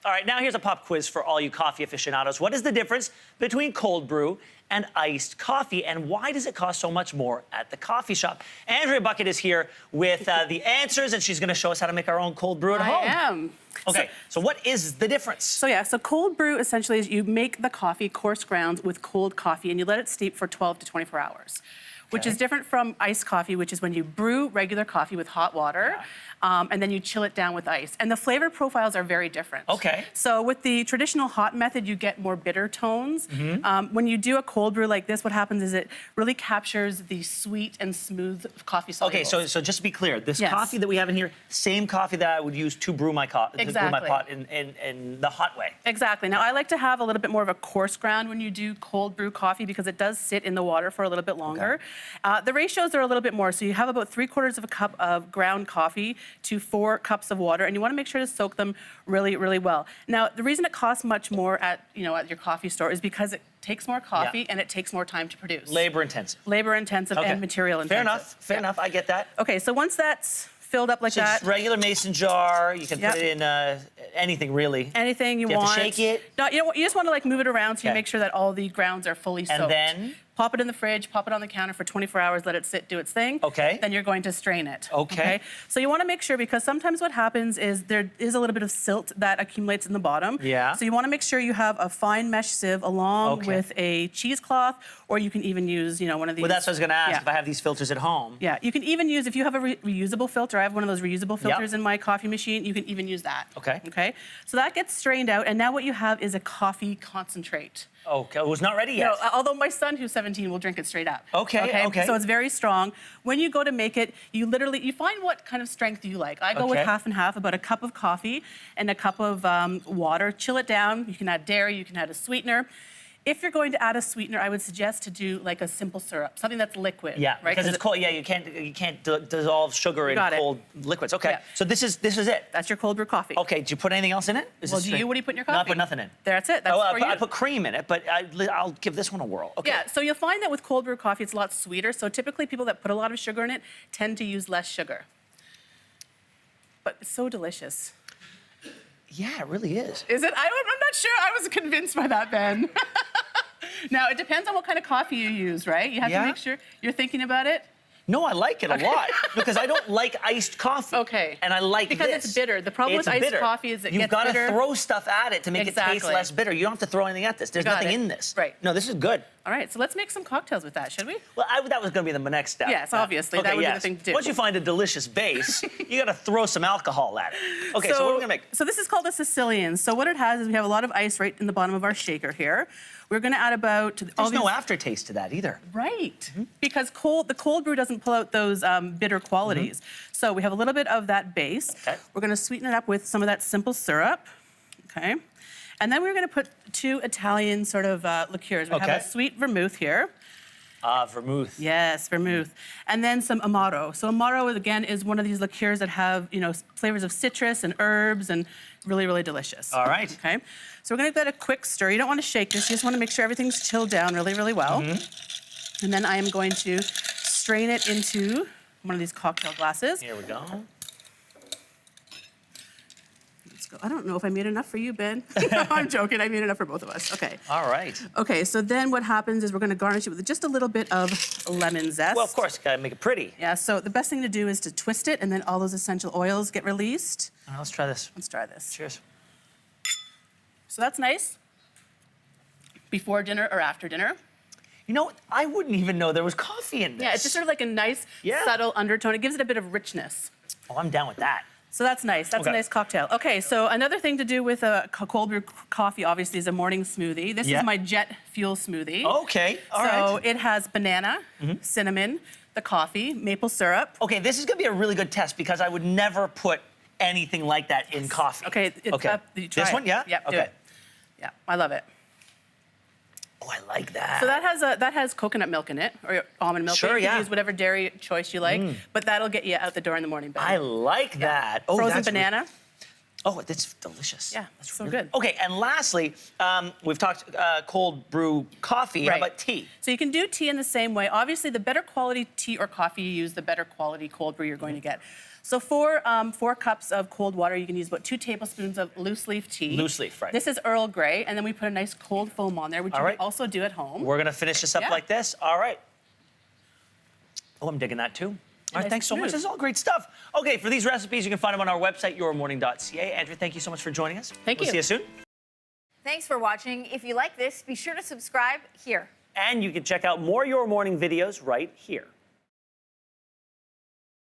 All right, now here's a pop quiz for all you coffee aficionados. What is the difference between cold brew and iced coffee, and why does it cost so much more at the coffee shop? Andrea Bucket is here with the answers, and she's going to show us how to make our own cold brew at home. I am. Okay, so what is the difference? So cold brew essentially is you make the coffee coarse ground with cold coffee, and you let it steep for 12 to 24 hours. Which is different from iced coffee, which is when you brew regular coffee with hot water, and then you chill it down with ice. And the flavor profiles are very different. Okay. So with the traditional hot method, you get more bitter tones. When you do a cold brew like this, what happens is it really captures the sweet and smooth coffee solubles. Okay, so just to be clear, this coffee that we have in here, same coffee that I would use to brew my pot in the hot way. Exactly. Now, I like to have a little bit more of a coarse ground when you do cold brew coffee because it does sit in the water for a little bit longer. The ratios are a little bit more. So you have about 3/4 of a cup of ground coffee to 4 cups of water, and you want to make sure to soak them really, really well. Now, the reason it costs much more at your coffee store is because it takes more coffee and it takes more time to produce. Labor intensive. Labor intensive and material intensive. Fair enough. I get that. Okay, so once that's filled up like that. Just regular mason jar. You can put it in anything really. Anything you want. want. You have to shake it. No, you just want to move it around so you make sure that all the grounds are fully soaked. And then? Pop it in the fridge, pop it on the counter for 24 hours, let it sit, do its thing. Okay. Then you're going to strain it. Okay. So you want to make sure, because sometimes what happens is there is a little bit of silt that accumulates in the bottom. Yeah. So you want to make sure you have a fine mesh sieve along with a cheesecloth, or you can even use, one of these. Well, that's what I was going to ask, if I have these filters at home. Yeah, you can even use, if you have a reusable filter, I have one of those reusable filters in my coffee machine, you can even use that. Okay. So that gets strained out, and now what you have is a coffee concentrate. Okay, it was not ready yet. No, although my son, who's 17, will drink it straight up. Okay. So it's very strong. When you go to make it, you find what kind of strength you like. I go with half and half, about a cup of coffee and a cup of water. Chill it down. You can add dairy, you can add a sweetener. If you're going to add a sweetener, I would suggest to do like a simple syrup, something that's liquid. Yeah, right? because it's cold. Yeah, you can't dissolve sugar in cold liquids. Okay, so this is it. That's your cold brew coffee. Okay, do you put anything else in it? What do you put in your coffee? No, I put nothing in. That's it. That's for you. I put cream in it, but I'll give this one a whirl. Okay. Yeah, so you'll find that with cold brew coffee, it's a lot sweeter. So typically people that put a lot of sugar in it tend to use less sugar. But it's so delicious. Yeah, it really is. Is it? I'm not sure. I was convinced by that, Ben. Now, it depends on what kind of coffee you use, right? You have to make sure you're thinking about it. No, I like it a lot because I don't like iced coffee. Okay. And I like because it's bitter. The problem with iced coffee is it gets bitter. You've got to throw stuff at it to make it taste less bitter. You don't have to throw anything at this. There's nothing in this. Right. No, this is good. All right, so let's make some cocktails with that, should we? Well, that was going to be the next step. Yes, obviously. That would be the thing to do. Once you find a delicious base, you got to throw some alcohol at it. Okay, so what are we going to make? So this is called a Sicilian. So what it has is we have a lot of ice right in the bottom of our shaker here. We're going to add about... There's no aftertaste to that either. Right, because the cold brew doesn't pull out those bitter qualities. So we have a little bit of that base. Okay. We're going to sweeten it up with some of that simple syrup. Okay. And then we're going to put 2 Italian sort of liqueurs. We have a sweet vermouth here. Vermouth. Yes, vermouth. And then some Amaro. So Amaro, again, is one of these liqueurs that have, flavors of citrus and herbs and really, really delicious. All right. Okay. So we're going to give that a quick stir. You don't want to shake this. You just want to make sure everything's chilled down really, really well. And then I am going to strain it into one of these cocktail glasses. Here we go. I don't know if I made enough for you, Ben. I'm joking. I made enough for both of us. Okay. All right. Okay, so then what happens is we're going to garnish it with just a little bit of lemon zest. Well, of course, got to make it pretty. Yeah, so the best thing to do is to twist it, and then all those essential oils get released. All right, let's try this. Let's try this. Cheers. So that's nice. Before dinner or after dinner. You know, I wouldn't even know there was coffee in this. Yeah, it's just sort of like a nice, subtle undertone. It gives it a bit of richness. Oh, I'm down with that. So that's nice. That's a nice cocktail. Okay, so another thing to do with a cold brew coffee, obviously, is a morning smoothie. This is my jet fuel smoothie. Okay, all right. So it has banana, cinnamon, the coffee, maple syrup. Okay, this is going to be a really good test because I would never put anything like that in coffee. Okay, This one, yeah? Yeah, do it. Yeah, I love it. Oh, I like that. So that has coconut milk in it, or almond milk. Sure, you can use whatever dairy choice you like, but that'll get you out the door in the morning. Ben. I like that. Oh, frozen banana. Oh, that's delicious. Yeah, that's so good. Okay, and lastly, we've talked cold brew coffee. How about tea? So you can do tea in the same way. Obviously, the better quality tea or coffee you use, the better quality cold brew you're going to get. So for 4 cups of cold water, you can use about 2 tablespoons of loose leaf tea. Loose leaf, right. This is Earl Grey, and then we put a nice cold foam on there, which you right. can also do at home. We're gonna finish this up Yeah. like this. All right. Oh, I'm digging that too. All right, Nice thanks so much. smooth. This is all great stuff. Okay, for these recipes, you can find them on our website, yourmorning.ca. Andrew, thank you so much for joining us. Thank We'll you. see you soon. Thanks for watching. If you like this, be sure to subscribe here. And you can check out more Your Morning videos right here.